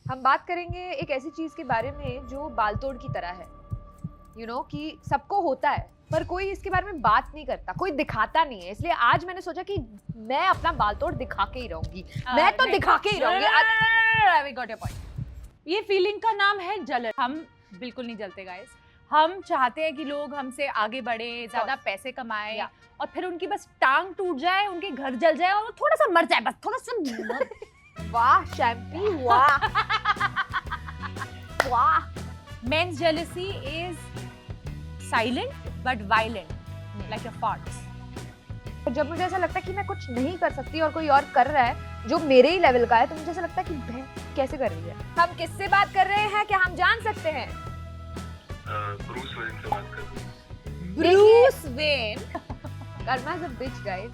हम बात करेंगे एक ऐसी चीज के बारे में जो बालतोड़ की तरह है। कि सबको होता है पर कोई इसके बारे में बात नहीं करता, कोई दिखाता नहीं है। इसलिए आज मैंने सोचा कि मैं अपना बालतोड़ दिखा के ही रहूंगी। मैं तो दिखा के ही रहूंगी। We got your point. ये फीलिंग का नाम है जलन। हम बिल्कुल नहीं जलते गाइस। हम चाहते हैं कि लोग हमसे आगे बढ़े, ज्यादा पैसे कमाएं और फिर उनकी बस टांग टूट जाए, उनके घर जल जाए और वो थोड़ा सा मर जाए, बस थोड़ा सा। वाह शैम्पी, वाह वाह। Men's jealousy is silent but violent, like your farts. जब मुझे ऐसा लगता है कि मैं कुछ नहीं कर सकती और कोई और कर रहा है जो मेरे ही लेवल का है, तो मुझे ऐसा लगता है कि बहन कैसे कर रही है। हम किससे बात कर रहे हैं, क्या हम जान सकते हैं? ब्रूस वेन से बात कर रहे हैं। Bruce Wayne. Karma is a bitch guys.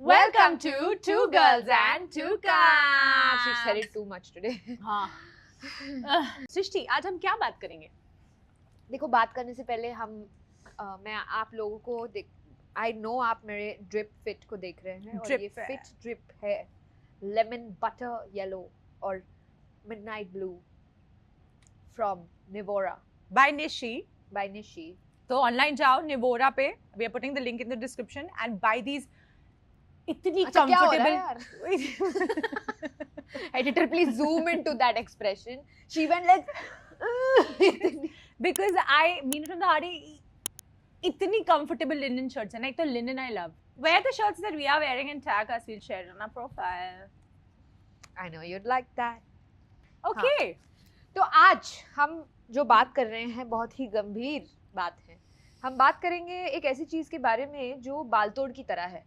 Welcome to Two Girls and Two Cups. She said it too much today. हाँ. सृष्टि, आज हम क्या बात करेंगे? देखो, बात करने से पहले मैं आप लोगों को आई नो आप मेरे ड्रिप फिट को देख रहे हैं और ये फिट ड्रिप है लेमन बटर येलो और midnight blue from Nivora By Nishi. By Nishi. तो ऑनलाइन जाओ निवोरा पे, we are putting the link in the description and buy these इतनी comfortable. Editor please zoom into that expression. She went like because I mean it on the heart, इतनी comfortable linen shirts है ना। एक तो linen I love. Wear the shirts that we are wearing and tag us, we'll share on our profile. I know you'd like that. Okay, तो आज हम जो बात कर रहे हैं बहुत ही गंभीर बात है। हम बात करेंगे एक ऐसी चीज के बारे में जो बालतोड़ की तरह है।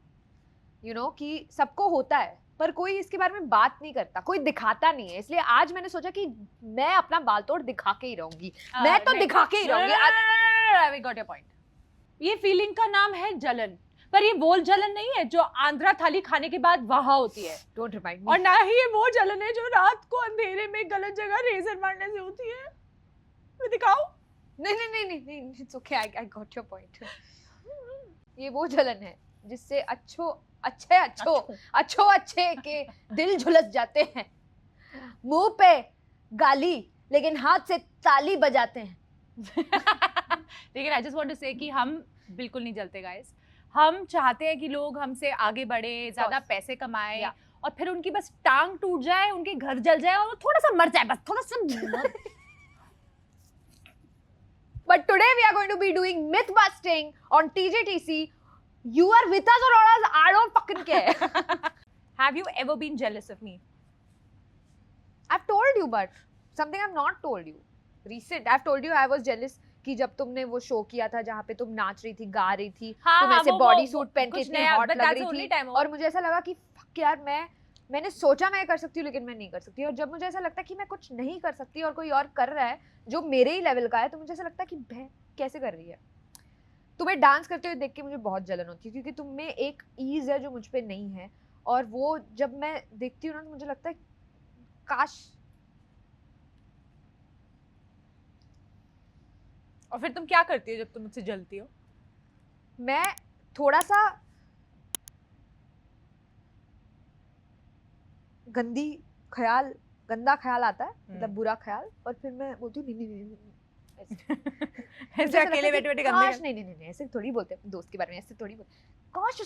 कि सबको होता है पर कोई इसके बारे में बात नहीं करता, कोई दिखाता नहीं है। इसलिए आज मैंने सोचा कि मैं अपना बालतोड़ दिखा के ही रहूंगी। मैं तो दिखा के ही रहूंगी। We got your point. ये फीलिंग का नाम है जलन, पर ये वो जलन नहीं है जो आंध्रा थाली खाने के बाद वहां होती है। डोंट रिमाइंड और ना ही ये वो जलन है जो रात को अंधेरे में गलत जगह रेजर मारने से होती है। मैं दिखाऊं? नहीं, it's okay, I got your point. ये वो जलन है जिससे अच्छे के दिल झुलस जाते हैं। मुंह पे गाली लेकिन हाथ से ताली बजाते हैं। लेकिन आई जस्ट वांट टू से कि हम बिल्कुल नहीं जलते गाइस। हम चाहते हैं कि लोग हमसे आगे बढ़े, ज्यादा पैसे कमाएं और फिर उनकी बस टांग टूट जाए, उनके घर जल जाए और वो थोड़ा सा मर जाए, बस थोड़ा सा। But today we are going to be doing myth busting on TJTC. You are with us or not us, I don't fucking care. Have you ever been jealous of me? I've told you, but something I've not told you. Recent, I've told you I was jealous कि जब तुमने वो show किया था जहाँ पे तुम नाच रही थी, गा रही थी, तुम ऐसे बॉडी सूट पहन के इतनी हॉट लग रही थी और मुझे ऐसा लगा कि fuck यार, मैंने सोचा मैं कर सकती हूँ लेकिन मैं नहीं कर सकती। और जब मुझे ऐसा लगता है कि मैं कुछ नहीं कर सकती और कोई और कर रहा है जो मेरे ही लेवल का है, तो मुझे ऐसा लगता है कि बहन कैसे कर रही है। तुम्हें डांस करते हुए देख के मुझे बहुत जलन होती है क्योंकि तुम में एक ईज है जो मुझ पे नहीं है। और वो जब मैं देखती हूँ ना, मुझे लगता है काश। और फिर तुम क्या करती हो जब तुम मुझसे जलती हो? मैं थोड़ा सा गंदा ख्याल आता है, मतलब बुरा ख्याल, और फिर मैं बोलती हूँ नहीं ऐसे अकेले बैठे काश नहीं ऐसे थोड़ी बोलते हैं दोस्त के बारे में, ऐसे थोड़ी बोलते काश।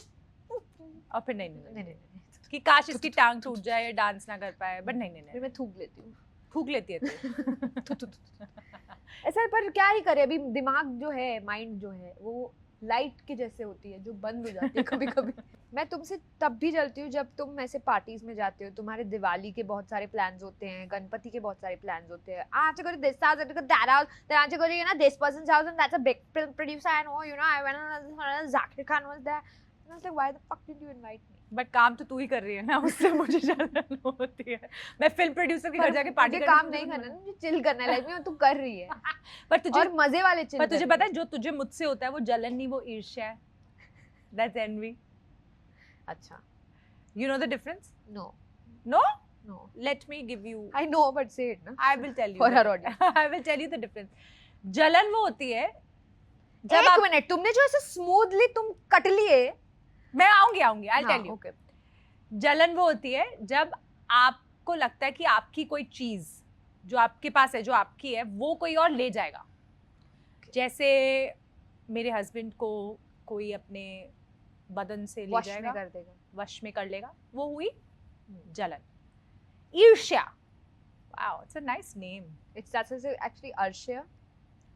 और फिर नहीं कि काश इसकी टांग टूट जाए या डांस ना कर पाए, बट नहीं फिर मैं थूक लेती हूँ। फूक लेती है तू। ऐसा पर क्या ही करे, अभी दिमाग जो है, माइंड जो है, वो लाइट के जैसे होती है जो बंद हो जाती है कभी कभी। मैं तुमसे तब भी जलती हूँ जब तुम ऐसे पार्टीज में जाते हो, तुम्हारे दिवाली के बहुत सारे प्लान्स होते हैं, गणपति के बहुत सारे प्लान्स होते हैं। I have to go to this house, I have to go to that house, then I have to go to this person's house and that's a big film producer I know, I went on Zakir Khan was there. And I was like, why the fuck did you invite me? But काम तो तू ही कर रही है ना, उससे मुझे जलन होती है। मैं फिल्म प्रोड्यूसर के घर जाके पार्टी काम नहीं करना, मुझे चिल करना है लाइफ में, तू कर रही है। पर तुझे और मजे वाले चिल। पर तुझे पता है जो तुझे मुझसे होता है वो जलन नहीं, वो ईर्ष्या है। That's envy. अच्छा, you know the difference? No. Let me give you. I know, but say it ना. I will tell you. For her audience. I will tell you the difference. जलन वो होती है जब एक मिनट, तुमने जो ऐसे स्मूथली तुम कट लिए, मैं आऊंगी आई टेल यू। ओके, जलन वो होती है जब आपको लगता है कि आपकी कोई चीज जो आपके पास है, जो आपकी है, वो कोई और ले जाएगा। जैसे मेरे हस्बैंड को कोई अपने बदन से ले वश जाएगा, में कर देगा। वश में कर लेगा, वो हुई जलन। ईर्ष्या, wow it's a nice name, It's that's actually Arshya.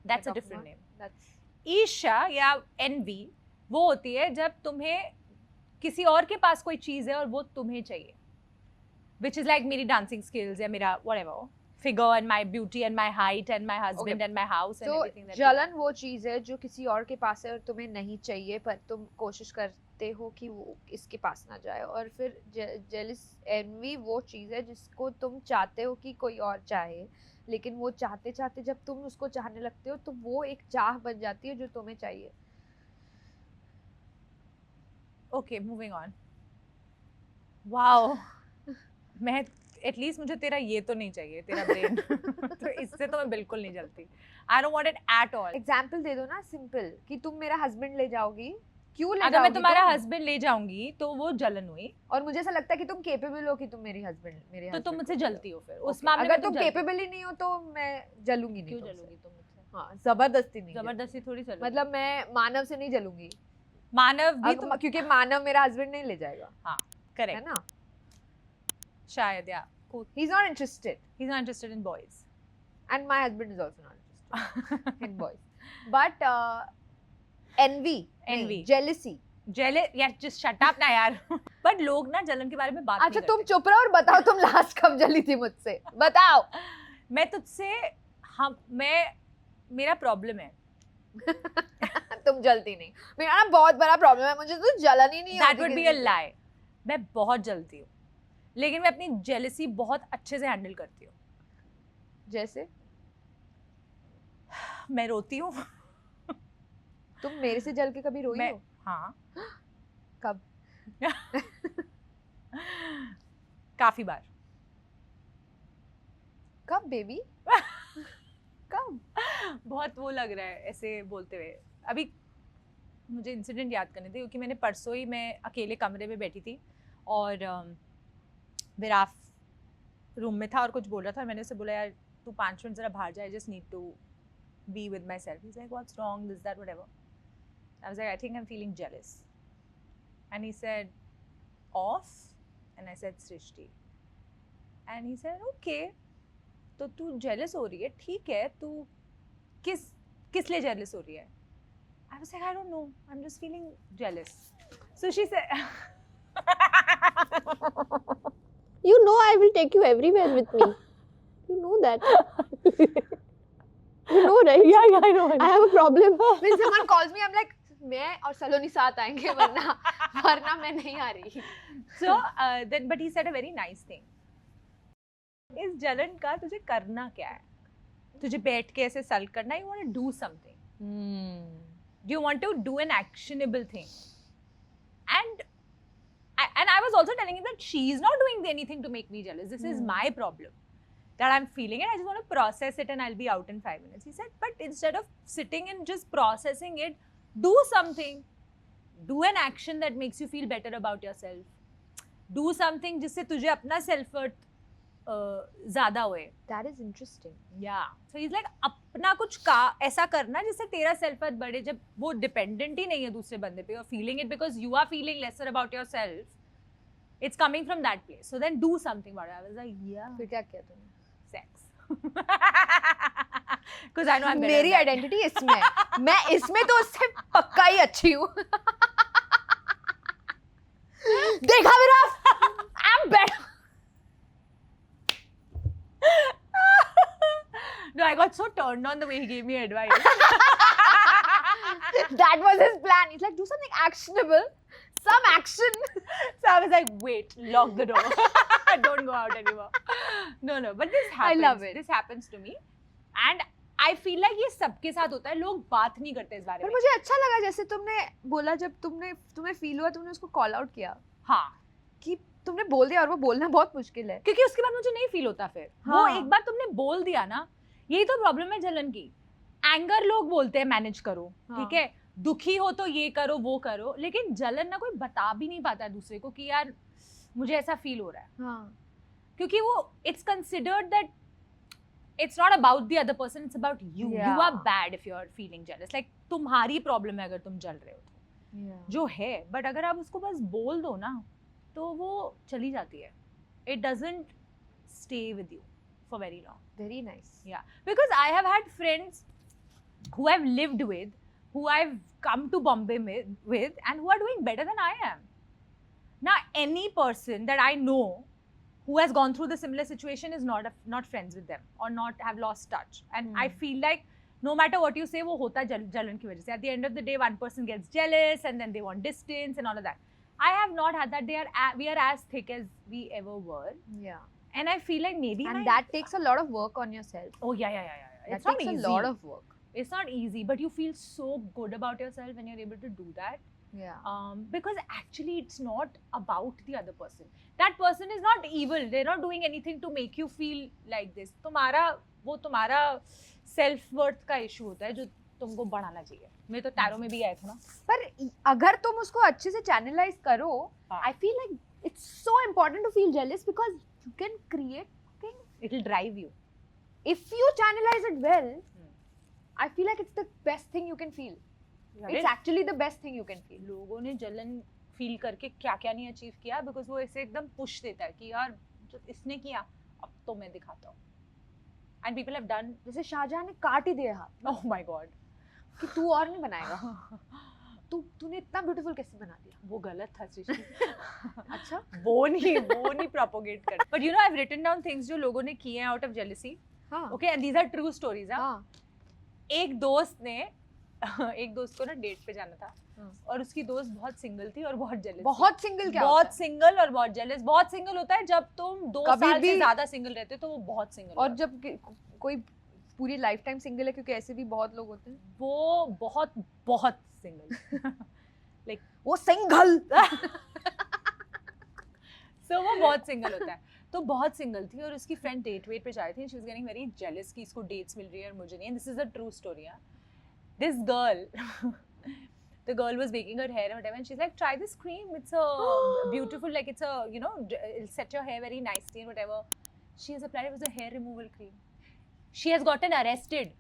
That's a We're talking different about- name. That's ईर्ष्या या एनवी वो होती है जब तुम्हें किसी और के पास कोई चीज है और वो तुम्हें चाहिए, which is like मेरी डांसिंग स्किल्स या मेरा whatever figure and my beauty and my height and my husband Okay. and my house and so everything that जलन वो चीज है जो किसी और के पास है और तुम्हें नहीं चाहिए, पर तुम कोशिश करते हो कि वो इसके पास ना जाए। और फिर जेलिस एनवी वो चीज है जिसको तुम चाहते हो कि कोई और चाहे, लेकिन वो चाहते चाहते जब तुम उसको चाहने लगते हो तो वो एक चाह बन जाती है जो तुम्हें चाहिए। okay, moving on. wow मैं एटलीस्ट मुझे तेरा ये तो नहीं चाहिए, तेरा ब्रेन तो इससे तो मैं बिल्कुल नहीं जलती। I don't want it at all. Example दे दो ना सिंपल, कि तुम मेरा हस्बैंड ले जाओगी, क्यों ले अगर जाओगी मैं तुम्हारा तुम? हस्बैंड ले जाऊंगी तो वो जलन हुई, और मुझे ऐसा लगता है कि तुम केपेबल हो कि तुम मेरे तो तुम husband मुझसे को ले जलती हो फिर जाओ। उस Okay, मामले अगर में तुम जलती हो। केपेबल ही नहीं हो तो मैं जलूंगी नहीं क्यों तुमसे। जलूंगी तुम मुझसे? हाँ, जबरदस्ती नहीं जबरदस्ती थोड़ी चलो, जलूंगी। मतलब मैं मानव से नहीं जलूंगी, मानव भी तुम क्योंकि मानव मेरा हस्बैंड नहीं ले जाएगा, है करेक्ट ना? शायद या He's not interested, he's not interested in boys. and my husband is also not interested in boys. But envy, Envy. jealousy. Jealous यार, जस्ट शट अप ना यार। बट लोग ना जलन के बारे में बात अच्छा नहीं तुम करते। चुप रहो और बताओ तुम लास्ट कब जली थी मुझसे, बताओ। मैं तुझसे मेरा प्रॉब्लम है, तुम जलती नहीं, मेरा ना बहुत बड़ा प्रॉब्लम है, मुझे तो जलन ही नहीं दैट होती वुड बी किसी अ से। लाई। मैं बहुत जलती हूँ, लेकिन मैं अपनी जेलसी बहुत अच्छे से हैंडल करती हूँ। जैसे मैं रोती हूँ। तुम मेरे से जल के कभी रोई मैं- हो? हाँ कब? काफी बार। कब बेबी? कब? बहुत वो लग रहा है ऐसे बोलते हुए। अभी मुझे इंसिडेंट याद करने थे, क्योंकि मैंने परसों ही मैं अकेले कमरे में बैठी थी और विराफ रूम में था और कुछ बोल रहा था और मैंने उसे बोला यार तू 5 मिनट जरा बाहर जा, I just need to be with myself. He's like, what's wrong, this, that, whatever. I was like, I think I'm feeling jealous. And he said, off? And I said, Srishti. And he said, okay. तो तू jealous हो रही है, ठीक है, तू किस लिए jealous हो रही है? I was like, I don't know, I'm just feeling jealous. So she said, You know I will take you everywhere with me. You know that. You know, right? yeah, I know. I have a problem. When someone calls me, I'm like, मैं और सलोनी साथ आएंगे, वरना मैं नहीं आ रही। So then, but he said a very nice thing. इस जलन का तुझे करना क्या है? तुझे बैठ के ऐसे सल्ट करना? You want to do something. Do you want to do an actionable thing? And I was also telling him that she's not doing anything to make me jealous. This is my problem. That I'm feeling it. I just want to process it and I'll be out in 5 minutes. He said, but instead of sitting and just processing it, do something. Do an action that makes you feel better about yourself. Do something जिससे तुझे अपना self-worth ज़्यादा होए. That is interesting. Yeah. So he's like, अपना कुछ ऐसा करना जिससे तेरा self-worth बढ़े, जब वो dependent ही नहीं है दूसरे बंदे पे. You're feeling it because you are feeling lesser about yourself. It's coming from that place. So then do something about it. I was like, yeah. फिर क्या किया तुमने? Sex. Because I know I'm better मेरी at that. Identity इसमें है, मैं इसमें तो उससे पक्का ही अच्छी हूँ। देखा मेरा, I'm better. No, I got so turned on the way he gave me advice. That was his plan. He's like, do something actionable, some action. So I was like, wait, lock the door. Don't go out anymore. No, but this happens. love it. This happens to me. And I feel like ये सबके साथ होता है, लोग बात नहीं करते इस बारे पर में. मुझे अच्छा लगा जैसे तुमने बोला, जब तुम्हें फील हुआ तुमने उसको कॉल आउट किया हाँ, कि तुमने बोल दिया, और वो बोलना बहुत मुश्किल है। क्योंकि उसके बाद मुझे नहीं फील होता फिर. हाँ. वो एक बार तुमने बोल दिया ना, यही तो प्रॉब्लम है जलन की, एंगर लोग बोलते हैं मैनेज करो, हाँ. ठीक है, दुखी हो तो ये करो वो करो, लेकिन जलन ना कोई बता भी नहीं पाता है दूसरे को कि यार मुझे ऐसा फील हो रहा है, हाँ. क्योंकि वो it's considered that it's not about the other person, it's about you. You Yeah. are bad if you're feeling jealous. Like तुम्हारी प्रॉब्लम है अगर तुम जल रहे हो तो, Yeah. जो है, बट अगर आप उसको बस बोल दो ना तो वो चली जाती है. It doesn't stay with you for very long. Very nice. Yeah, because I have had friends who I've lived with, who I've come to Bombay with, and who are doing better than I am. Now, any person that I know who has gone through the similar situation is not friends with them or not have lost touch. And I feel like no matter what you say, वो होता है जलन की वजह से. At the end of the day, one person gets jealous and then they want distance and all of that. I have not had that. We are as thick as we ever were. Yeah. And I feel like maybe And that takes a lot of work on yourself. Oh yeah. That It's not takes easy. a lot of work. It's not easy, but you feel so good about yourself when you're able to do that. Yeah. Because actually it's not about the other person. That person is not evil. They're not doing anything to make you feel like this. तुम्हारा self worth का issue होता है जो तुमको बढ़ाना चाहिए. मेरे तो टैरो में भी आया था ना. पर अगर तुम उसको अच्छे से channelize करो, हाँ. I feel like it's so important to feel jealous because you can create things. It'll drive you. If you channelize it well, I feel like it's the best thing you can feel. It's actually the best thing you can feel. लोगों ने जलन feel करके क्या क्या नहीं achieve किया, because वो ऐसे एकदम पुश देता है कि यार जो इसने किया अब तो मैं दिखाता हूँ. And people have done. जैसे शाहजहां ने काट ही दिया हाथ ओह माय गॉड कि तू और नहीं बनाएगा. तूने इतना ब्यूटीफुल कैसे बना दिया? वो गलत था सृष्टि. अच्छा. वो नहीं प्रोपोगेट कर. But you know I have written down things जो लोगों ने किए हैं आउट ऑफ जेलसी. हाँ. Okay, and these are true stories. हाँ. एक दोस्त को ना डेट पे जाना था और उसकी दोस्त बहुत सिंगल थी और बहुत जेलस. बहुत सिंगल क्या बहुत होता है? सिंगल और बहुत जेलस. बहुत सिंगल होता है जब तुम 2 कभी साल से भी- ज्यादा सिंगल रहते हो तो वो बहुत सिंगल. और जब कोई पूरी लाइफ टाइम सिंगल है, क्योंकि ऐसे भी बहुत लोग होते हैं. वो बहुत सिंगल. वो सिंगल. सो वो बहुत सिंगल होता है. तो बहुत सिंगल थी और उसकी फ्रेंड डेट वेट पे जा रही थी. She was getting very jealous कि इसको डेट्स मिल रही है और मुझे नहीं. This is a true story. This girl, the girl was making her hair and whatever, and she's like, try this cream. It's a beautiful, like it's a, you know, it'll set your hair very nicely and whatever. She has applied. It was a hair removal cream. She has gotten arrested.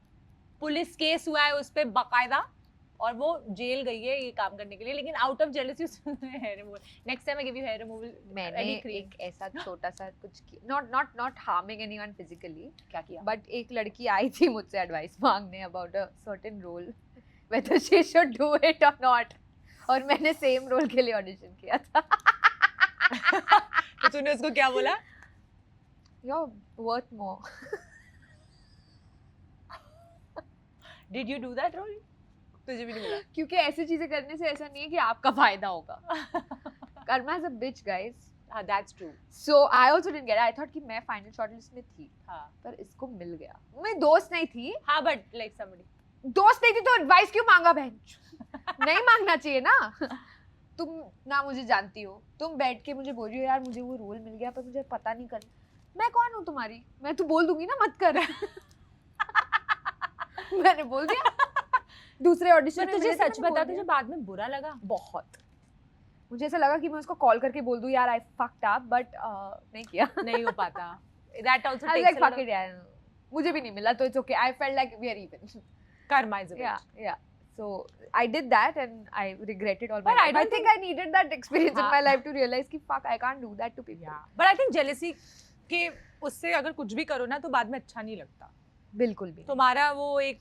Police case हुआ है उस पे बकायदा और वो jail गई है ये काम करने के लिए. लेकिन आउट ऑफ जेलसी उसने hair removal. Next time I give you hair removal. मैंने एक ऐसा छोटा सा कुछ not harming anyone physically, क्या किया? but एक लड़की आई थी मुझसे एडवाइस मांगने about a certain role, whether she should do it or not, और मैंने सेम रोल के लिए ऑडिशन किया था. तो तूने उसको क्या बोला? You're worth more. Did you do that role? तुझे भी नहीं मिला. क्योंकि ऐसी चीजें करने से ऐसा नहीं है कि आपका फायदा होगा. Karma is a bitch, guys. हाँ, that's true. So I also didn't get it. I thought कि मैं फाइनल शॉर्टलिस्ट में थी, हाँ. पर इसको मिल गया. मेरी दोस्त नहीं थी. हाँ, but like somebody. दोस्त नहीं थी तो एडवाइस क्यों मांगा बहन? नहीं मांगना चाहिए ना. तुम ना मुझे जानती हो, तुम बैठ के मुझे बोल रही हो यार मुझे वो रोल मिल गया पर मुझे पता नहीं कर. मैं कौन हूँ तुम्हारी? मैं तो बोल दूंगी ना मत कर. मैंने बोल दिया. दूसरे ऑडिशन में तुझे सच बता, तुझे बाद में बुरा लगा? बहुत. मुझे ऐसा लगा कि मैं उसको कॉल करके बोल दूं यार आई फक्ड अप, बट नहीं किया. नहीं हो पाता. That also I was takes like a lot fuck it यार. मुझे भी नहीं मिला तो it's okay. I felt like we are even. karma is a bitch. Yeah. So I did that and I regret it all my But I life. I don't think I needed that experience in हाँ. my life to realize कि fuck I can't do that to people. Yeah. But I think jealousy के उससे अगर कुछ भी करो ना तो बाद में अच्छा नहीं लगता. बिल्कुल भी. तुम्हारा वो एक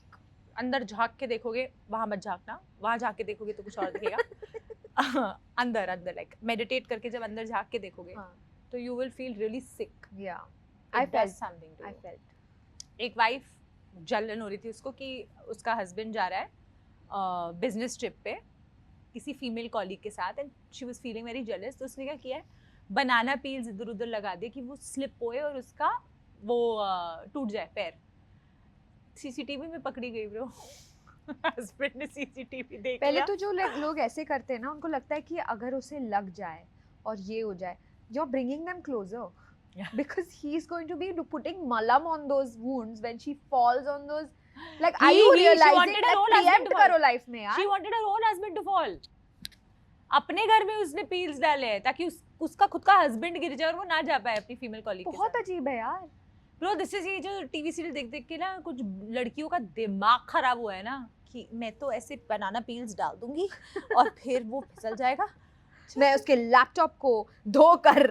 अंदर झांक के देखोगे, वहां मत झांकना. वहां झांक के देखोगे तो कुछ और दिखेगा. अंदर लाइक मेडिटेट करके जब अंदर झांक के देखोगे तो you will feel really sick. Yeah. I felt something to I felt. एक वाइफ जलन हो रही थी उसको कि उसका हस्बैंड जा रहा है बिजनेस ट्रिप पे किसी फीमेल कॉलीग के साथ and she was feeling very jealous. तो उसने क्या किया है, बनाना पील्स इधर उधर लगा दिए कि वो स्लिप होए और उसका वो टूट जाए पैर. सीसीटीवी में पकड़ी गई ब्रो. हस्बैंड ने सीसीटीवी देख पहले लिया. तो जो लोग ऐसे करते हैं ना उनको लगता है कि अगर उसे लग जाए और ये हो जाए, you're bringing them closer because he is going to be putting malam on those wounds when she falls on those Like, are you she realizing wanted her that own husband preempt to fall. करो life में यार? She wanted her own husband to fall. अपने घर में उसने peels डाले हैं ताकि उसका खुद का हस्बैंड गिर जाए और वो ना जा पाए अपनी फीमेल कॉलीग के बहुत साथ। अजीब है यार। ब्रो दिस इज ये जो टीवी सीरियल देख देख के ना कुछ लड़कियों का दिमाग खराब हुआ है ना कि मैं तो ऐसे बनाना पील्स डाल दूंगी और फिर वो फिसल जाएगा। मैं उसके लैपटॉप को धोकर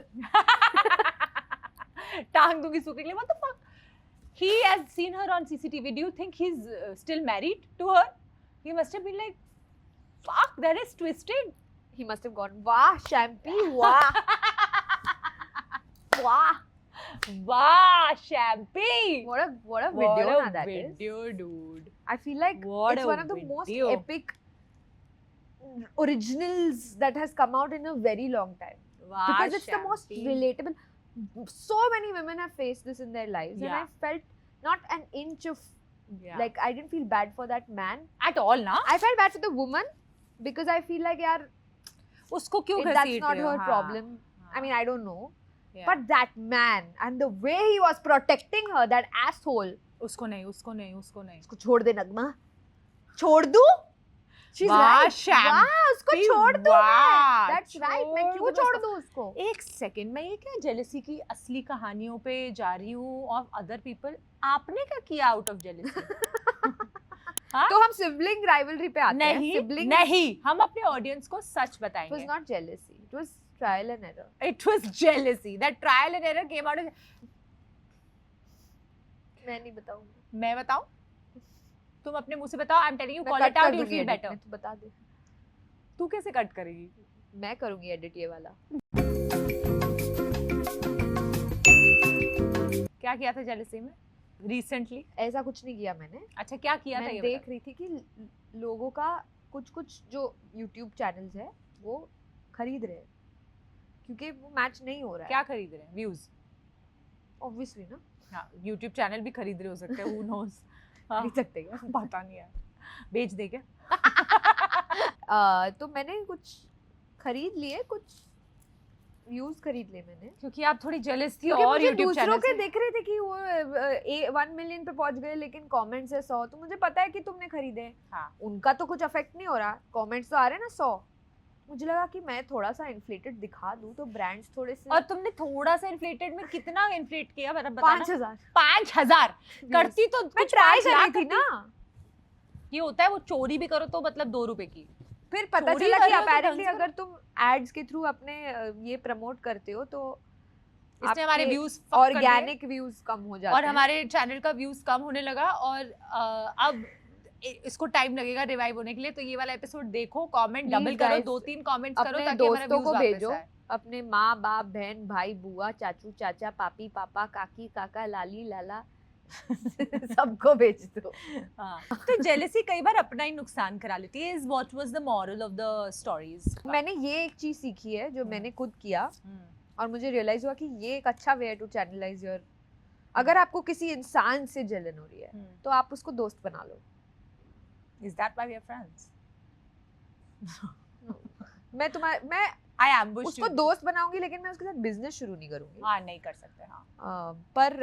टांग दूंगी सूखने के लिए। What the fuck? He has seen her on CCTV. Do you think he's still married to her? He must have been like, fuck, that is twisted. he must have gone, वाह शैम्पी, वाह वाह, Wow, Shampy. what a What video a na that is. video, dude. I feel like What it's a one of the most video. epic originals that has come out in a very long time. Wow, Because it's the most Shampy. relatable. So many women have faced this in their lives, and Yeah. I felt not an inch of Yeah. like I didn't feel bad for that man. At all, na? I felt bad for the woman because I feel like yaar, उसको क्यों that's घसीट not रहे हो? her हाँ, problem. I हाँ. mean, I don't know. Yeah. But that man and the way he was protecting her, that asshole. उसको नहीं, उसको नहीं, उसको नहीं. उसको छोड़ दे नगमा. छोड़ दूँ? She's वाह, right. Shampy. वाह, उसको छोड़ दूँ मैं. वाह, That's right. मैं क्यों छोड़ छोड़ दो दूँ उसको? एक सेकंड, मैं ये क्या जेलसी की असली कहानियों पे जा रही हूँ ऑफ अदर पीपल. आपने क्या किया आउट ऑफ जेलसी? तो हम सिबलिंग राइवलरी पे आते हैं. नहीं, Sibling नहीं, हम अपने ऑडियंस को सच was बताएंगे. not jealousy. It was trial and error. It was jealousy. That trial and error came out of. मैं नहीं बताऊंगी. मैं बताऊं? तुम अपने मुंह से बताओ. I'm telling you, मैं call cut it कर out. You दूंगी feel edit better. में, तू बता दे. तू कैसे कट करेगी? मैं करूंगी एडिट ये वाला. क्या किया था जेलसी में? Recently? ऐसा कुछ नहीं किया मैंने. अच्छा, क्या किया था मैं ये देख रही थी कि लोगों का कुछ जो YouTube चैनल्स है वो खरीद रहे हैं क्योंकि वो मैच नहीं हो रहा है. क्या खरीद रहे हैं? Views. ऑब्वियसली ना. हाँ, YouTube चैनल भी खरीद रहे हो सकते हैं. Who knows? हाँ, खरीद सकते हैं. पता नहीं यार. बेच दे क्या? तो मैंने कुछ खरीद लिए, कुछ व्यूज खरीद लिए मैंने. क्योंकि आप थोड़ी जेलस थी क्योंकि और मुझे YouTube दूसरों चैनल के से. देख रहे थे कि वो 1 मिलियन पे पहुंच गए लेकिन कमेंट्स है 100. तो मुझे पता है कि तुमने खरीदे. हाँ. उनका तो कुछ अफेक्ट नहीं हो रहा, कमेंट्स तो आ रहे हैं ना 100. मुझे लगा कि मैं थोड़ा सा इन्फ्लेटेड दिखा दूं तो ब्रांड्स थोड़े से. और तुमने थोड़ा सा इन्फ्लेटेड में कितना इन्फ्लेट किया? बताना. 5000 5,000 करती तो मैं कुछ ट्राई 5 कर लाख रही थी ना. ये होता है. वो चोरी भी करो तो मतलब 2 रुपए की. फिर पता चोरी चला कर कि रहे हो तो अपेरेंटली ढंग से अगर तुम एड्स के थ्रू अपने ये प्रमोट करते हो तो इससे हमारे आपके व्यूज ऑर्गेनिक व्यूज कम हो जाते और हैं. हमारे चैनल का व्यूज कम होने लगा. और अब इसको टाइम लगेगा रिवाइव होने के लिए. तो ये वाला एपिसोड देखो, कमेंट Please डबल करो, guys, 2-3 कमेंट्स करो अपने ताकि हमारा दोस्तों व्यूज को वापस भेजो. आए. अपने माँ बाप बहन भाई बुआ चाचू चाचा पापी पापा काकी काका लाली लाला सबको भेज दो. हाँ. तो जेलसी कई बार अपना ही नुकसान करा लेती है. Is what was the moral of the stories? मैंने ये एक चीज सीखी है जो मैंने खुद किया और मुझे रियलाइज हुआ कि ये एक अच्छा वे है टू चैनलाइज योर. अगर आपको किसी इंसान से जलन हो रही है तो आप उसको दोस्त बना लो. Is that why we are friends? मैं आई एम्बुश उसको दोस्त बनाऊंगी लेकिन मैं उसके साथ बिजनेस शुरू नहीं करूंगी. हाँ, नहीं कर सकते. हाँ, पर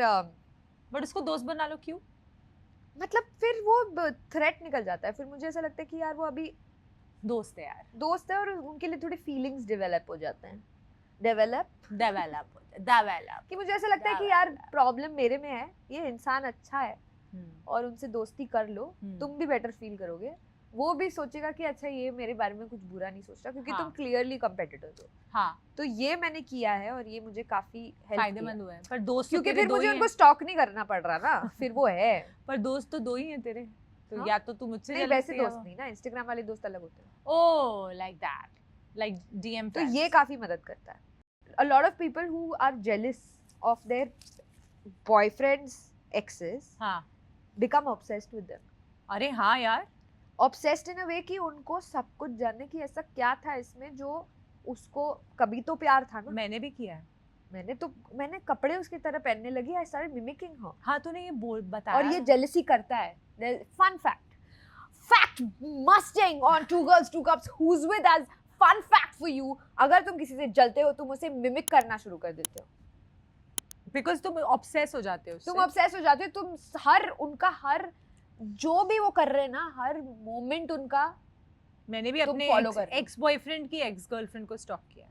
बट उसको दोस्त बना लो. क्यों? मतलब फिर वो थ्रेट निकल जाता है. फिर मुझे ऐसा लगता है कि यार वो अभी दोस्त है यार. दोस्त है और उनके लिए थोड़ी फीलिंग्स डेवलप हो जाते हैं. डेवलप कि मुझे ऐसा लगता है कि यार प्रॉब्लम मेरे में है, ये इंसान अच्छा है और उनसे दोस्ती कर लो, तुम भी बेटर फील करोगे. वो भी सोचेगा कि अच्छा ये मेरे बारे में कुछ बुरा नहीं सोचता क्योंकि हाँ. तुम क्लियरली कंपेटिटर्स हो. हाँ, तो ये मैंने किया है और ये मुझे काफी हेल्प फायदेमंद हुआ है. पर दोस्त क्योंकि तेरे फिर दो मुझे ही उनको हैं. स्टॉक नहीं करना पड़ रहा ना. फिर वो है. पर दोस्त तो 2 ही हैं तेरे. तो हाँ? या तो तू मुझसे नहीं jealous वैसे थी या दोस्त वो. नहीं ना, इंस्टाग्राम वाले दोस्त अलग होते हैं. ओह, लाइक दैट, लाइक डीएम. तो ये काफी मदद करता है. A lot of people who are jealous of their boyfriends exes हाँ. become obsessed with them. अरे हाँ यार. Obsessed in a way कि उनको सब कुछ जानने की ऐसा क्या था इसमें जो उसको कभी तो प्यार था ना. मैंने भी किया है. मैंने कपड़े उसकी तरह पहनने लगी. I started mimicking her. हाँ, तूने ये बोल बताया. और ये jealousy करता है. Fun fact Mustang on 2 Girls 2 Cups who's with us. Fun fact for you, अगर तुम किसी से जलते हो तुम उसे मिमिक करना शुरू कर देते हो. बिकॉज तुम ऑब्सेस हो जाते हो. तुम ऑब्सेस हो जाते हो. तुम उनका हर जो भी वो कर रहे हैं ना, हर मोमेंट उनका मैंने भी तुम अपने follow कर रहे हो। एक्स बॉयफ्रेंड की एक्स गर्लफ्रेंड को स्टॉक किया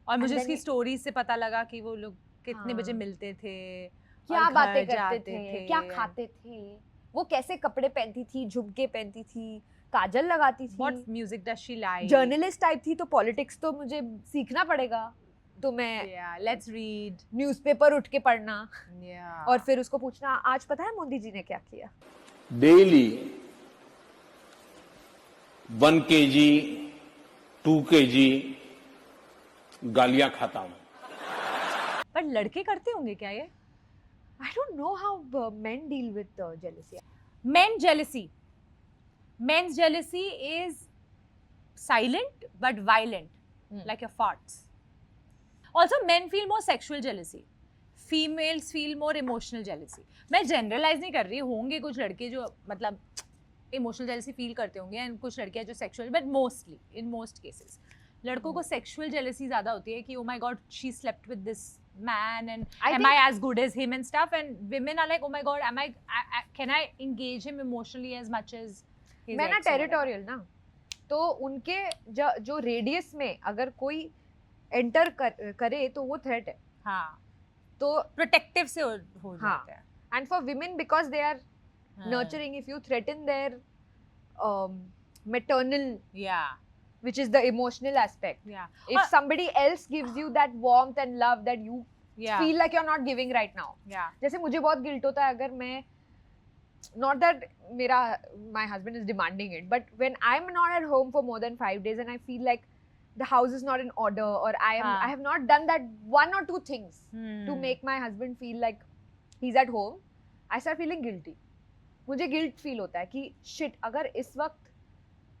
और मुझे then उसकी ये- स्टोरीज से पता लगा कि वो लोग कितने बजे हाँ। मिलते थे, क्या और बातें घर करते जाते थे, क्या and खाते थे, वो कैसे कपड़े पहनती थी, झुमके पहनती थी, काजल लगाती what थी, music does she like? Journalist type थी, तो पॉलिटिक्स तो मुझे सीखना पड़ेगा, तो मैं Yeah, let's read. न्यूज़पेपर उठ के पढ़ना Yeah. और फिर उसको पूछना आज पता है मोदी जी ने क्या किया। डेली 1 kg 2 kg गालियां खाता हूं। पर लड़के करते होंगे क्या ये? I don't know how men deal with jealousy. Men's jealousy is silent but violent, like your farts. Also, men feel more sexual jealousy. Females feel more emotional jealousy. मैं generalize नहीं कर रही, होंगे कुछ लड़के जो मतलब emotional jealousy feel करते होंगे and कुछ लड़कियां जो sexual, but mostly, in most cases, लड़कों को sexual jealousy ज़्यादा होती है कि oh my god, she slept with this man and I am think- I as good as him and stuff, and women are like oh my god, can I engage him emotionally as much as his मैं ना ex or whatever? Territorial ना, तो उनके जो radius में अगर कोई enter करे तो वो थ्रेट है, हाँ, तो प्रोटेक्टिव से हो हाँ। जाता है। And for women because they are हाँ। nurturing, if you threaten their maternal, Yeah, which is the emotional aspect, yeah, if somebody else gives you that warmth and love that you yeah, feel like you're not giving right now, yeah. जैसे मुझे बहुत guilt होता है अगर मैं not that मेरा my husband is demanding it, but when I'm not at home for more than 5 days and I feel like the house is not in order or I have not done that one or two things to make my husband feel like he's at home, I start feeling guilty. मुझे guilt feel होता है कि shit, अगर इस वक्त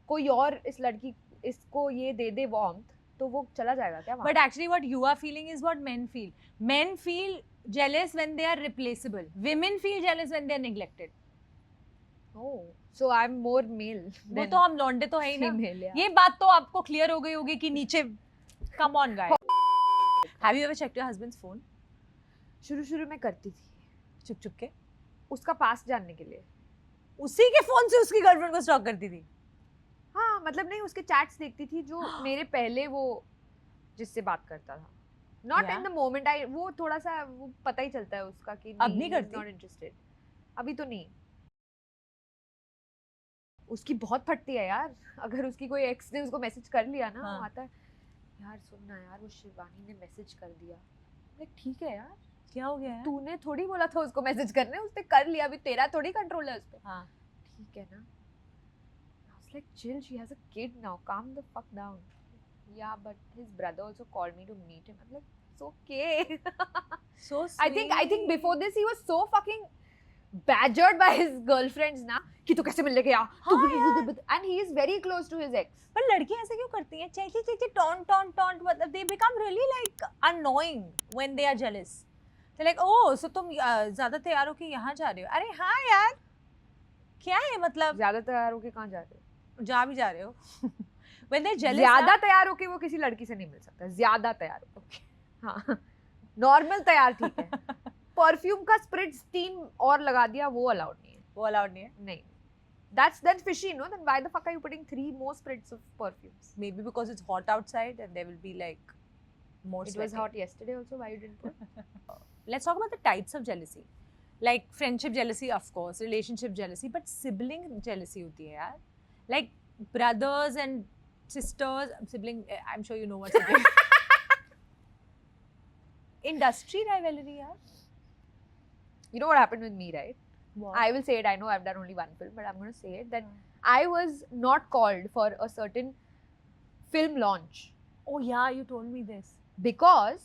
कोई और इस लड़की इसको ये दे दे वार्मथ तो वो चला जाएगा क्या वहाँ? But actually, what you are feeling is what men feel. Men feel jealous when they are replaceable. Women feel jealous when they are neglected. Oh, so I'm more male वो than तो हम लौंडे तो है ही ना। female, yeah. ये बात तो आपको क्लियर हो गई होगी कि नीचे come on guy. Have you ever checked your husband's phone? शुरू में करती थी चुप चुप के उसका पास जानने के लिए। उसी के फोन से उसकी गर्लफ्रेंड को स्टॉक करती थी। हाँ, मतलब नहीं, उसके चैट्स देखती थी जो मेरे पहले वो जिससे बात करता था। Not Yeah. In the moment, I वो थोड़ा सा वो पता ही चलता है उसका कि अब नहीं करती? नॉट इंटरेस्टेड, अभी तो नहीं। उसकी बहुत फटती है यार, अगर उसकी कोई एक्स ने उसको मैसेज कर लिया ना, हाँ. वो आता है यार सुनना यार वो शिवानी ने मैसेज कर दिया। लाइक ठीक है यार, क्या हो गया है? तूने थोड़ी बोला था उसको मैसेज करने, उसने कर लिया, अभी तेरा थोड़ी कंट्रोल है उस पे। हाँ। ठीक है ना। I was like, chill, she has a kid now, calm the fuck down. Yeah, but his brother also called me to meet him. I'm like, it's okay. So I think before this he was so fucking badgered by his girlfriends ना कि तू कैसे मिलने गया, and he is very close to his ex. पर लड़कियां ऐसे क्यों करती हैं? चेची चेची टॉन्ट मतलब they become really like annoying when they are jealous. They're like, oh, so तुम ज़्यादा तैयार हो के यहाँ जा रहे हो? अरे हाँ यार, क्या है मतलब? ज्यादा तैयार होके कहाँ जा रहे हो? जा भी जा रहे हो। When they're jealous, ज्यादा तैयार होके वो किसी लड़की से नहीं मिल सकता, ज्यादा तैयार होके। हाँ, नॉर्मल तैयार ठीक है। परफ्यूम का स्प्रिट्स 3 और लगा दिया, वो अलाउड नहीं है। वो अलाउड नहीं है। नहीं, that's fishy, no? Then why the fuck are you putting 3 more spritz of perfumes? Maybe because it's hot outside and there will be like more It was sweating. hot yesterday also, why you didn't put? Let's talk about the types of jealousy. Like friendship jealousy, of course, relationship jealousy, but sibling jealousy होती है यार. Like brothers and sisters, sibling. I'm sure you know what sibling. Industry rivalry, यार. You know what happened with me, right? What? I will say it, I know I've done only one film, but I'm going to say it, that I was not called for a certain film launch Oh yeah, you told me this. because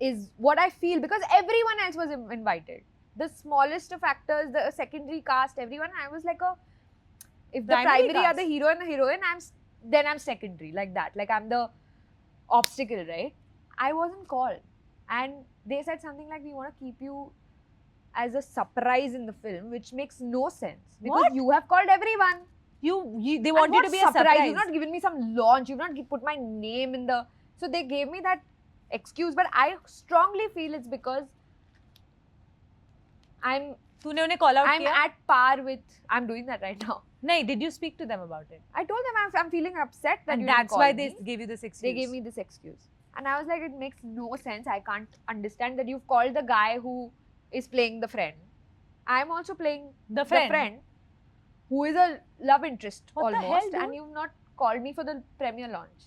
is what I feel, because everyone else was invited. The smallest of actors, the secondary cast, everyone, I was like if the Primary primary are the cast. hero and the heroine, then I'm secondary, like that. Like I'm the obstacle, right? I wasn't called. And they said something like, we want to keep you as a surprise in the film, which makes no sense. Because What? you have called everyone. They And want you what to be a surprise. You've not given me some launch. You've not put my name in the... So they gave me that excuse. But I strongly feel it's because I'm तूने उन्हें call out I'm किया? at par with. I'm doing that right now. नहीं, did you speak to them about it? I told them I'm feeling upset that And you didn't that's call why me. they gave you this excuse. They gave me this excuse, and I was like, it makes no sense. I can't understand that you've called the guy who is playing the friend. I'm also playing the friend. who is a love interest What the almost, hell, dude? and you've not called me for the premiere launch.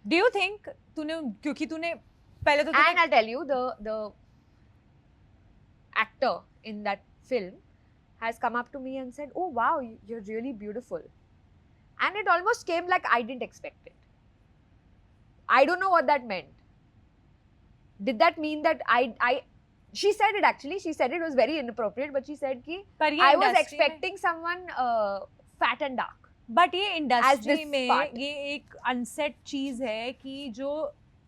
Do you think तूने क्योंकि तूने पहले तो And I'll tell you, the actor in that film has come up to me and said, "Oh wow, you're really beautiful," and it almost came like I didn't expect it. I don't know what that meant. Did that mean that I? She said it actually. She said it was very inappropriate, but she said कि पर ये I was industry में- expecting someone fat and dark. But ये industry this में part. ये एक unset चीज है कि जो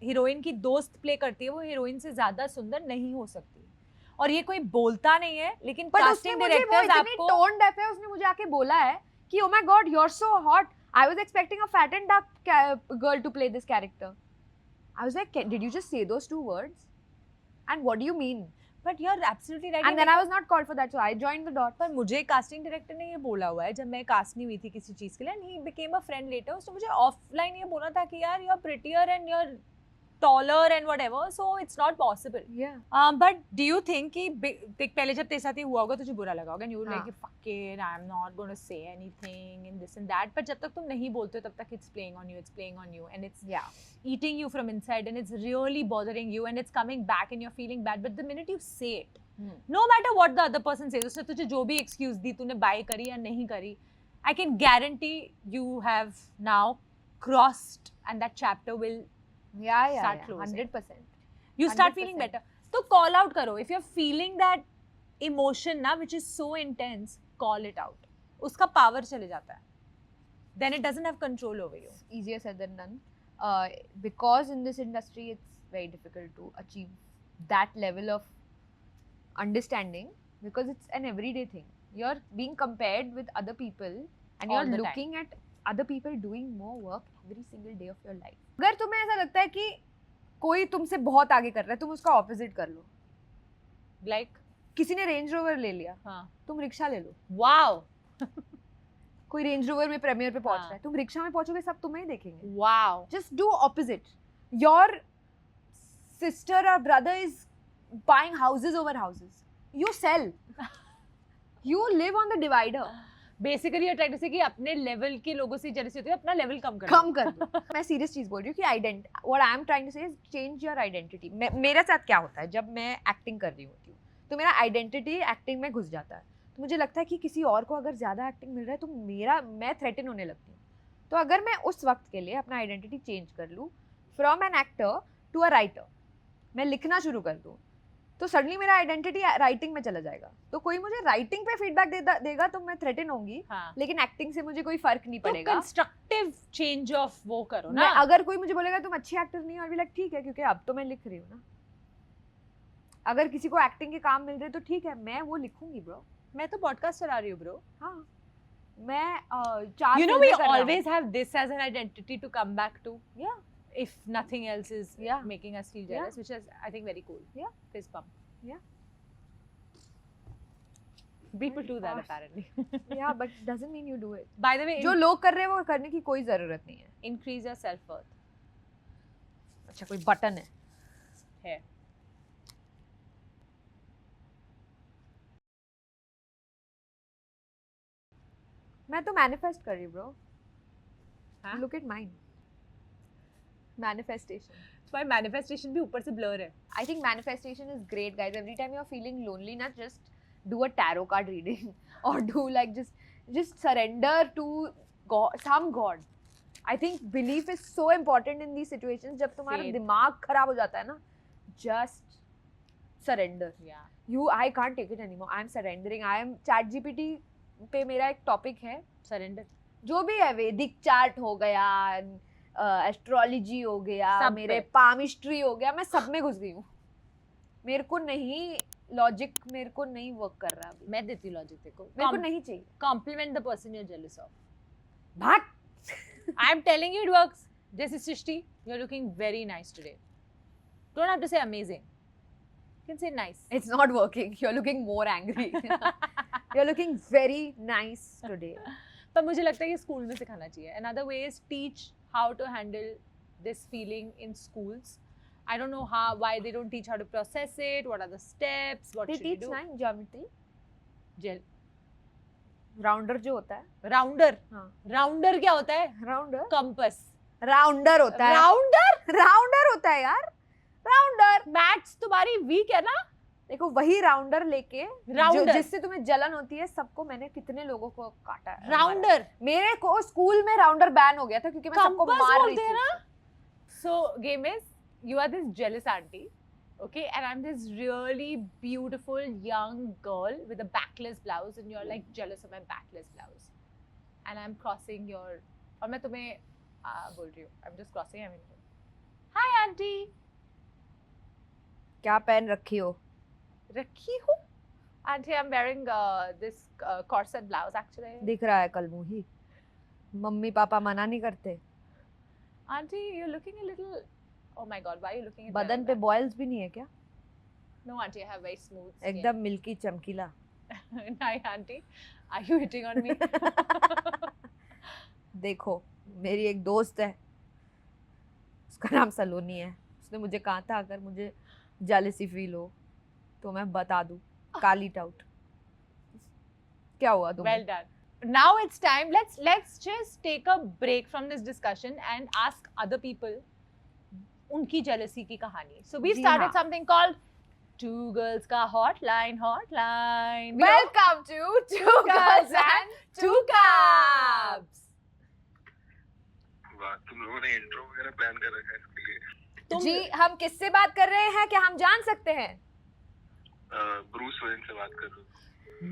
हीरोइन की दोस्त प्ले करती है वो हीरोइन से ज्यादा सुंदर नहीं हो सकती और ये कोई बोलता नहीं है लेकिन But उसने कास्टिंग मुझे वो डायरेक्टर्स इतनी आपको टोन डेफ है, उसने मुझे आके बोला है कि oh my god, you're so hot. I was expecting a fat and dark girl to play this character. I was like, did you just say those two words? And what do you mean? But you are absolutely right And then I was not called for that, so I joined the dot. पर मुझे casting director ने ये बोला हुआ है जब मैं cast नहीं हुई थी किसी चीज के लिए and he became a friend later उसने मुझे ऑफलाइन ये बोला था कि यार you are prettier and you are taller and whatever so it's not possible Yeah. But do you think कि देख पहले जब तेरे साथ ये हुआ होगा तुझे बुरा लगा होगा एंड यू हाँ. Like fuck it I am not gonna say anything in this and that पर जब तक तुम नहीं बोलते हो तब तक it's playing on you and it's Yeah. eating you from inside and it's really bothering you and it's coming back and you're feeling bad but the minute you say it no matter what the other person says उसने तुझे जो भी excuse दी तूने buy करी या नहीं करी I can guarantee you have now crossed and that chapter will Yeah, Start yeah, closing. 100%. you start feeling 100%. better तो call out करो if you're feeling that emotion ना which is so intense call it out उसका power चले जाता है then it doesn't have control over you Easier said than done. Because in this industry, it's very difficult to achieve that level of understanding because it's an everyday thing. You're being compared with other people and All you're the time. looking at other people doing more work every single day of your life. अगर तुम्हें ऐसा लगता है कि कोई तुमसे बहुत आगे कर रहा है, तुम उसका ऑपोजिट कर लो. like किसी ने रेंज रोवर ले लिया, हाँ तुम रिक्शा ले लो. wow कोई रेंज रोवर में प्रीमियर पे पहुंच हाँ. रहा है, तुम रिक्शा में पहुंचोगे, सब तुम्हें ही देखेंगे. wow Just do opposite. Your sister or brother is buying houses over houses. You sell. You live on the divider. Basically ये ट्राई टू से कि अपने लेवल के लोगों से जेलसी होती है अपना लेवल कम कर कम कर दो. मैं सीरियस चीज बोल रही हूँ कि आइडेंट what I am trying to say is change your identity. मेरे साथ क्या होता है जब मैं एक्टिंग कर रही होती हूँ तो मेरा आइडेंटिटी एक्टिंग में घुस जाता है. तो मुझे लगता है कि किसी और को अगर ज़्यादा एक्टिंग मिल रहा है तो मैं थ्रेटन होने लगती हूँ. तो अगर मैं उस वक्त के लिए अपना आइडेंटिटी चेंज कर लूँ from an actor to a writer, मैं लिखना शुरू कर दूँ, तो सडनली मेरा आइडेंटिटी राइटिंग में चला जाएगा. तो कोई मुझे राइटिंग पे फीडबैक देगा तो मैं थ्रेटन होंगी, हाँ लेकिन एक्टिंग से मुझे कोई फर्क नहीं तो पड़ेगा. कंस्ट्रक्टिव चेंज ऑफ वो करो मैं ना अगर कोई मुझे बोलेगा तुम अच्छी एक्टर नहीं, और भी लाइक ठीक है क्योंकि अब तो मैं लिख रही हूँ ना. अगर किसी को एक्टिंग के काम मिल रहे तो ठीक है, मैं वो लिखूंगी ब्रो. मैं तो पॉडकास्ट चला रही हूँ ब्रो हाँ, मैं 4 you know we फिल्में कर रहा हूँ. always have this as an identity to come back to Yeah. if nothing else is Yeah. making us feel jealous which is I think very cool Yeah. fist bump Yeah. people do that gosh. apparently Yeah, but doesn't mean you do it. by the way जो लोग कर रहे हैं वो करने की कोई जरूरत नहीं है. increase your self worth अच्छा, कोई बटन है मैं तो मैनिफेस्ट कर रही हूँ ब्रो. हाँ? Look at mine. मैनिफेस्टेशन. तुम्हारी manifestation भी ऊपर से blur है I think manifestation is great, guys. Every time you're feeling lonely, not just do a tarot card reading or do like just surrender to God, some God. I think belief is so important in these situations. जब तुम्हारा Faith. दिमाग खराब हो जाता है ना, just surrender. yeah I can't take it anymore. I'm surrendering. I am ChatGPT पे मेरा एक टॉपिक है, surrender जो भी है, वैदिक चार्ट हो गया, एस्ट्रोलॉजी हो गया, सब मेरे पे। पामिस्ट्री हो गया, मैं सब में घुस गई हूँ. मेरे को नहीं लॉजिक, मेरे को नहीं वर्क कर रहा अभी. मैं देती हूँ लॉजिक देखो मेरे को नहीं चाहिए. compliment the person you're jealous of भाग. I'm telling you it works. This is Srishti. You're looking very nice today. Don't have to say amazing. You can say nice. It's not working. You're looking more angry. You're looking very nice today. पर मुझे लगता है ये school में सिखाना चाहिए. Another way is teach how to handle this feeling in schools. I don't know why they don't teach how to process it. What are the steps? What They should you teach do? 9 geometry. Gel. Rounder जो होता है. Rounder. हाँ. Rounder क्या होता है? Rounder. Compass. Rounder होता है. Rounder. Rounder होता है यार. Rounder. Maths तुम्हारी weak है ना? देखो वही राउंडर लेके Rounder. जिससे तुम्हें जलन होती है, सबको मैंने कितने लोगों को काटा है. Rounder. मेरे को स्कूल में राउंडर बैन हो गया था क्योंकि मैं सबको Compass मार रही बोलते हैं थी. ना? So game is you are this jealous auntie, okay, and I'm this really beautiful young girl with a backless blouse, and you're like jealous of my backless blouse, and I'm crossing your, और मैं तुम्हें बोल रही हूँ, I'm just crossing. I mean, hi auntie. क्या पहन रखी हो? रखी हूँ? Auntie, I'm wearing this corset blouse actually. दिख रहा है कल मुही. मम्मी पापा मना नहीं करते. Auntie, you're looking a little. Oh my God, why are you looking at me बदन like पे that? बॉयल्स भी नहीं है क्या? No, auntie, I have very smooth skin. एकदम मिल्की चमकीला. Hi, auntie. Are you hitting on me? देखो मेरी एक दोस्त है, उसका नाम सलोनी है. उसने मुझे कहा था अगर मुझे जेलसी फील हो तो मैं बता दूं. काली टाउट. क्या हुआ तुम्हें? Well done. Now it's time. Let's just take a break from this discussion and ask other people उनकी jealousy की कहानी. So we जी started हाँ. something called Two Girls का hotline. Welcome to Two Girls and Two Cups. वाह, तुम लोगों ने intro वगैरह प्लान कर रखा है इसके लिए. जी हम किससे बात कर रहे हैं, क्या हम जान सकते हैं? ब्रूस वेन से बात कर रहा हूँ.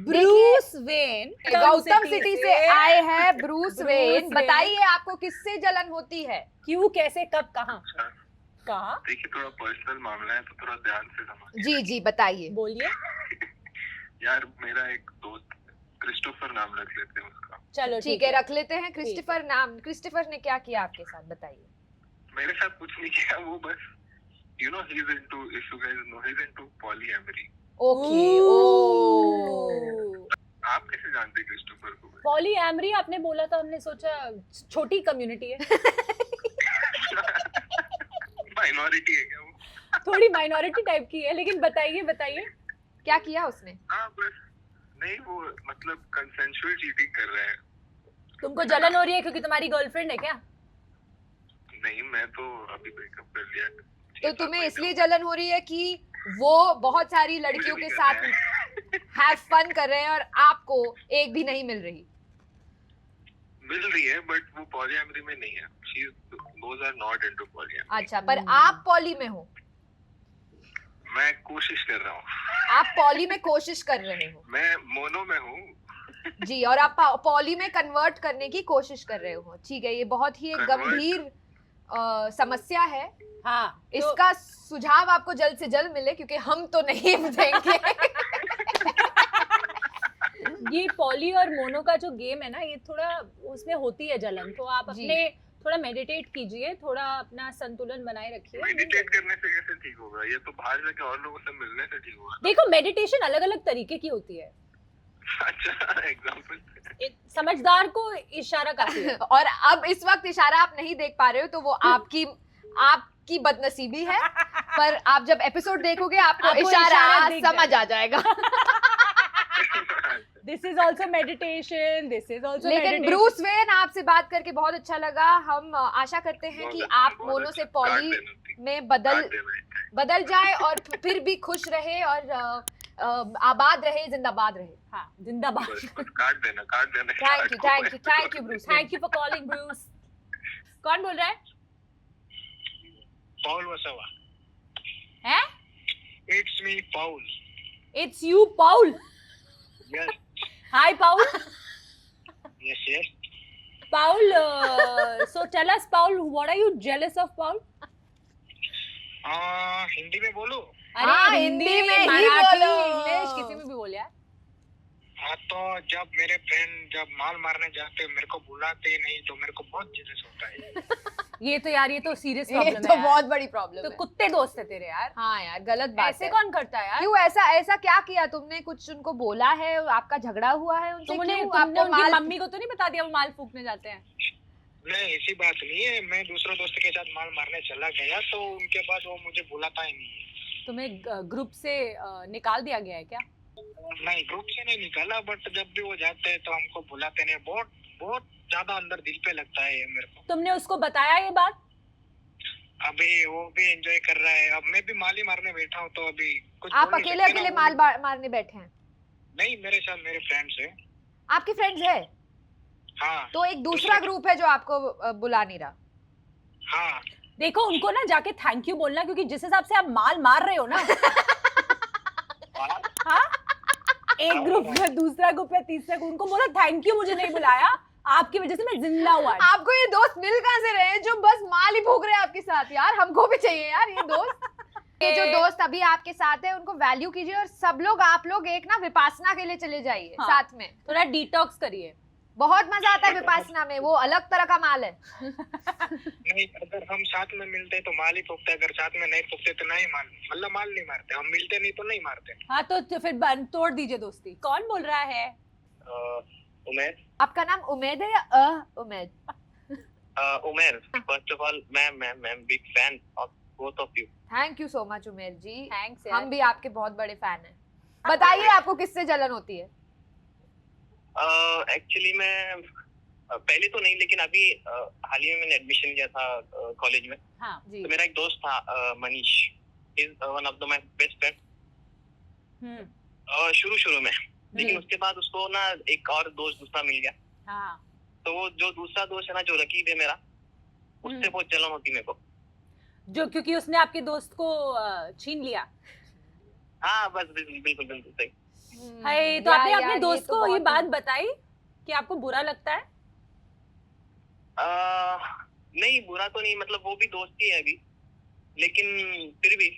Bruce Wayne. गौतम सिटी से आए हैं ब्रूस Bruce वेन. Wayne. बताइए आपको किससे जलन होती है? क्यों, कैसे, कब, कहाँ? अच्छा, कहाँ? देखिए थोड़ा पर्सनल मामला है तो थोड़ा ध्यान से समझिए. जी जी बताइए. बोलिए. यार मेरा एक दोस्त क्रिस्टोफर नाम रख लेते हैं उसका. चलो ठीक है रख लेते हैं क्रिस्टोफर नाम. क्रिस्टोफर ने क्या किया आपके साथ बताइए. मेरे साथ कुछ नहीं किया, वो बस you know he's into, if you guys know, he's into polyamory. Okay. ओ आप कैसे जानते हैं क्रिस्टोफर को? पॉलीएमरी आपने बोला तो हमने सोचा छोटी कम्युनिटी है. माइनॉरिटी है क्या वो? थोड़ी माइनॉरिटी टाइप की है, लेकिन बताइए. क्या किया उसने? हाँ बस नहीं, वो मतलब कंसेंशुअल चीटिंग कर रहे हैं. तुमको जलन हो रही है क्योंकि तुम्हारी गर्लफ्रेंड है क्या? नहीं, मैं तो अभी ब्रेकअप कर लिया. तो तुम्हें इसलिए जलन हो रही है कि वो बहुत सारी लड़कियों के साथ हैव फन कर रहे हैं और आपको एक भी नहीं मिल रही. मिल रही है बट वो पॉलीएमरी में नहीं है. She does are not into polyamory. अच्छा पर आप पॉली में हो. मैं कोशिश कर रहा हूँ. आप पॉली में कोशिश कर रहे हो. मैं मोनो में हूँ. जी और आप पॉली में कन्वर्ट करने की कोशिश कर रहे हो. ठीक है, ये बहुत ही एक Convert? गंभीर समस्या है. हाँ. इसका सुझाव आपको जल्द से जल्द मिले क्योंकि हम तो नहीं देंगे. ये पॉली और मोनो का जो गेम है ना, ये थोड़ा उसमें होती है जलन, तो आप जी. अपने थोड़ा मेडिटेट कीजिए, थोड़ा अपना संतुलन बनाए रखिए. मेडिटेट करने से कैसे ठीक होगा? ये तो बाहर जाके और लोगों से मिलने से ठीक होगा. देखो मेडिटेशन अलग अलग तरीके की होती है. अच्छा एग्जांपल. समझदार को इशारा काफी है. और अब इस वक्त इशारा आप नहीं देख पा रहे हो तो वो आपकी बदनसीबी है. पर आप जब एपिसोड देखोगे आपको इशारा दिख समझ आ जाएगा. This is also meditation. This is also लेकिन meditation. ब्रूस वेन आपसे बात करके बहुत अच्छा लगा. हम आशा करते हैं कि आप मोनो से पॉली में बदल जाए और फिर भी खुश रहे और आबाद रहे, जिंदाबाद रहे. हाँ, जिंदाबाद. काट देना. Thank you Bruce. Thank you for calling, Bruce. कौन बोल रहा है? Paul Wasawa. हैं? It's me, Paul. It's you, Paul. Yes, Hi, Paul. yes. Paul. So tell us, Paul, what are you jealous of, Paul? Hindi में बोलो. अरे हाँ, हिंदी में ही मराठी, बोलो. इंग्लिश किसी में भी बोल यार. हाँ, तो जब मेरे फ्रेंड जब माल मारने जाते मेरे को बुलाते ही नहीं तो मेरे को बहुत जेलस होता है। ये तो यार, ये तो सीरियस ये प्रॉब्लम तो है बहुत बड़ी प्रॉब्लम तो है। कुत्ते दोस्त है तेरे यार, हाँ यार, गलत बात ऐसे है। कौन करता है यार? क्यों ऐसा ऐसा क्या किया तुमने? कुछ उनको बोला है? आपका झगड़ा हुआ है उनसे? तुमने क्यों तुमने आपको उनकी माल मम्मी को तो नहीं बता दिया वो माल फूकने जाते हैं? नहीं, ऐसी बात नहीं है। मैं दूसरे दोस्त के साथ माल मारने चला गया तो उनके बाद वो मुझे बुलाता ही नहीं है। तुम्हें ग्रुप से निकाल दिया गया है क्या? नहीं, ग्रुप से नहीं निकाला, बट जब भी वो जाते हैं तो हमको बुलाते नहीं। बहुत बहुत ज्यादा अंदर दिल पे लगता है ये मेरे को। तुमने उसको बताया ये बात? अभी वो भी एंजॉय कर रहा है, अब मैं भी माल ही मारने बैठा हूँ तो अभी कुछ आप बोल नहीं अकेले सकते अकेले ना। माल मारने बैठे हैं? नहीं, मेरे साथ मेरे फ्रेंड्स है। आपके फ्रेंड्स है? हाँ तो एक दूसरा ग्रुप है जो आपको बुला नहीं रहा। हाँ, देखो उनको ना जाके थैंक यू बोलना, क्योंकि जिस हिसाब से आप माल मार रहे हो ना हाँ, एक ग्रुप में दूसरा ग्रुप में तीसरा ग्रुप, उनको बोला थैंक यू, मुझे नहीं बुलाया, आपकी वजह से मैं जिंदा हुआ। आपको ये दोस्त मिल कहाँ से रहे हैं जो बस माल ही भोग रहे हैं आपके साथ? यार हमको भी चाहिए यार ये दोस्त। ये जो दोस्त अभी आपके साथ है उनको वैल्यू कीजिए, और सब लोग आप लोग एक ना विपासना के लिए चले जाइए हाँ। साथ में। थोड़ा डिटॉक्स करिए, बहुत मजा आता है विपासना में, वो अलग तरह का माल है। नहीं, अगर हम साथ में मिलते तो माल ही फूकते, अगर साथ में नहीं फूकते तो नहीं माल, मतलब माल नहीं मारते। हम मिलते नहीं तो नहीं मारते। हाँ तो फिर तोड़ दीजिए दोस्ती। कौन बोल रहा है? उमेर आपका नाम उमेद है या Umed? Umer, first of all मैं big fan of both of you. Thank you so much Umer ji, thanks हम भी आपके बहुत बड़े फैन हैं। बताइए आपको किससे जलन होती है? एक्चुअली मैं पहले तो नहीं, लेकिन अभी हाल ही में मैंने एडमिशन लिया था कॉलेज में। हाँ जी तो मेरा एक दोस्त था Manish, is one of the my best friend शुरू में। लेकिन उसके बाद उसको ना एक और दोस्त दूसरा मिल गया। हाँ, तो वो जो दूसरा दोस्त है ना, जो रकीब है मेरा, उससे बहुत जलन होती मेरे को। जो क्योंकि उसने आपके दोस्त को छीन लिया। हाँ बस बिल्कुल बिल्कुल सही। हाय, तो आपने अपने दोस्त को ये बात बताई कि आपको बुरा लगता है? नहीं, बुरा तो नहीं, मतलब वो भी दोस्त ही है अभी, लेकिन फिर भी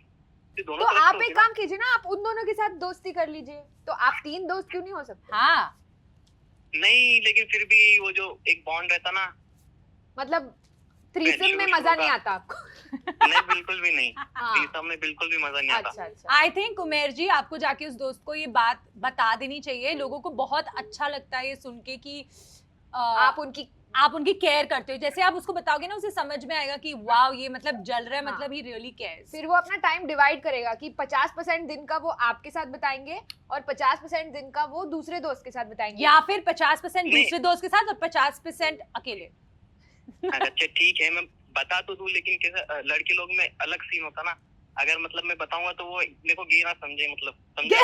दोनों तो तरफ आप से एक होती है काम कीजिए ना, आप उन दोनों के साथ दोस्ती कर लीजिए। तो आप 3 दोस्त क्यों नहीं हो सकते? हाँ, ना। नहीं, लेकिन फिर भी वो जो एक बॉन्ड रहता ना। मतलब थ्रीसम में शुरू मजा नहीं का। आता आपको? नहीं, बिल्कुल भी नहीं। हाँ। तीसरा में बिल्कुल भी मजा नहीं आता। अच्छा अच्छा। आई थिंक उमेर जी आपको जाके उस दोस्त को ये बात बता देनी चाहिए। लोगों को बहुत अच्छा लगता है ये सुन के कि आप उनकी केयर करते हो। जैसे आप उसको बताओगे ना, उसे समझ में आएगा कि वाओ ये मतलब जल रहा है, मतलब ही रियली केयर्स। फिर वो अपना टाइम डिवाइड करेगा कि 50% दिन का वो आपके साथ बिताएंगे और 50% दिन का वो दूसरे दोस्त के साथ बिताएंगे। या फिर 50% नहीं। दूसरे दोस्त के साथ और 50% अकेले। अच्छा ठीक है, मैं बता तो दूं, लेकिन कैसा लड़के लोग में अलग सीन होता ना। अगर मतलब मैं बताऊंगा तो वो मेरे को गे ना समझे, मतलब समझे।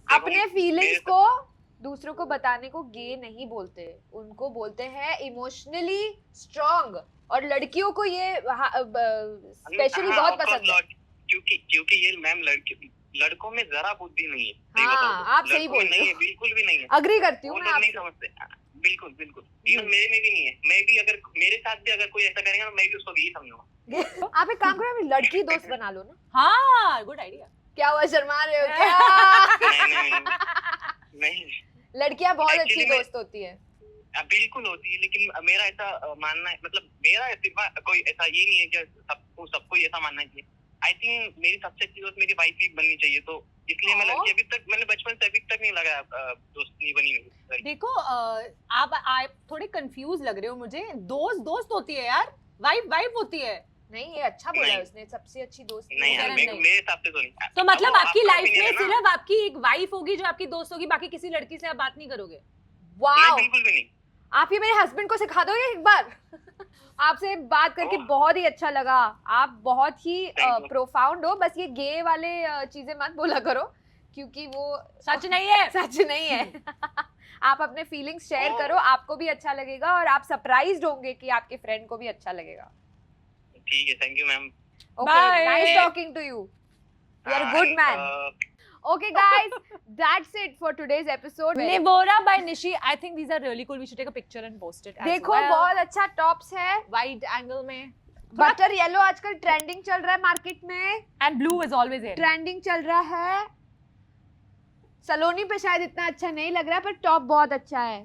अपने फीलिंग्स को दूसरों को बताने को गे नहीं बोलते, उनको बोलते हैं इमोशनली स्ट्रांग। और लड़कियों को ये स्पेशली हाँ, बहुत of course, पसंद है। क्योंकि ये मैम लड़कों में जरा बुद्धि नहीं है। सही हाँ, बताऊं तो। आप सही लड़कों में बोल रहे नहीं हो। है, बिल्कुल भी नहीं है। अग्री करती वो हूँ लोग मैं नहीं आपसे। समझते। बिल्कुल बिल्कुल, इवन मेरे में भी नहीं है। मैं भी अगर मेरे साथ भी अगर कोई ऐसा करेगा ना, मैं भी उसको यही समझूंगा। आप एक काम करो, अपनी लड़की दोस्त बना लो ना। हाँ, गुड आइडिया। क्या हुआ, शर्मा रहे हो क्या? नहीं लड़कियां बहुत अच्छी Actually मैं- दोस्त होती है। बिल्कुल होती है, लेकिन मेरा ऐसा मानना है, मतलब मेरा सिर्फ कोई ऐसा ये नहीं है कि सबको ऐसा मानना चाहिए। आई थिंक मेरी सबसे अच्छी दोस्त मेरी वाइफ ही बननी चाहिए, तो इसलिए मैं लड़की अभी तक, मैंने बचपन से अभी तक नहीं लगाया दोस्त नहीं बनी मेरी। देखो आप थोड़े कंफ्यूज लग रहे हो मुझे। दोस्त होती है यार, वाइफ होती है। नहीं, ये अच्छा बोला है नहीं। उसने, सबसे अच्छी दोस्त नहीं यार, नहीं। मेरे हिसाब से तो नहीं। तो मतलब अब आपकी आपका लाइफ opinion में है ना। सिर्फ आपकी एक वाइफ होगी जो आपकी दोस्त होगी, बाकी किसी लड़की से आप बात नहीं करोगे? नहीं, वाओ, बिल्कुल भी नहीं। आप ये मेरे हस्बैंड को सिखा दोगे एक बार? आपसे बात करके ओह। बहुत ही अच्छा लगा। आप बहुत ही Thank you. प्रोफाउंड हो। बस ये गे वाले चीजें मत बोला करो, क्योंकि वो सच नहीं है। सच नहीं है। आप अपने फीलिंग्स शेयर ओह। करो, आपको भी अच्छा लगेगा और आप सरप्राइज्ड होंगे कि आपके फ्रेंड को भी अच्छा लगेगा। ठीक है, thank you ma'am. Okay, Bye. Nice talking to you. You are good man. Okay guys, that's it for today's episode. Nevora by Nishi. I think these are really cool. We should take a picture and post it as देखो well. बहुत अच्छा tops है, Wide angle में. Butter yellow आजकल trending चल रहा है market में, And blue is always in. Trending चल रहा है। सलोनी पे शायद इतना अच्छा नहीं लग रहा, पर टॉप बहुत अच्छा है.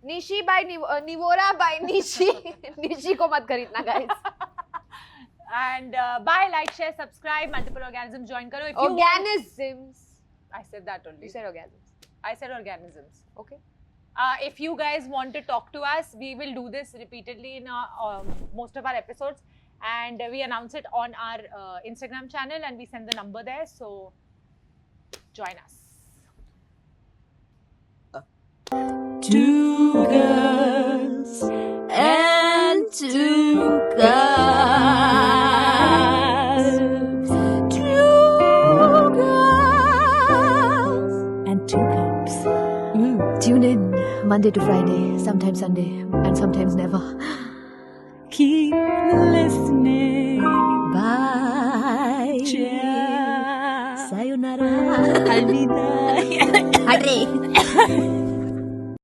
Nishi buy Nivora buy Nishi. निशी को मत खरीदना guys. And buy, like, share, subscribe, multiple organisms join karo. If you want, Organisms. I said that only. You said organisms. I said organisms. Okay. If you guys want to talk to us, we will do this repeatedly in most of our episodes, and we announce it on our Instagram channel, and we send the number there. So join us. Two girls and two guys. Two girls and two cups. Tune in Monday to Friday, sometimes Sunday, and sometimes never. Keep listening. Bye. Cheers. Sayonara. Alvida. Arre.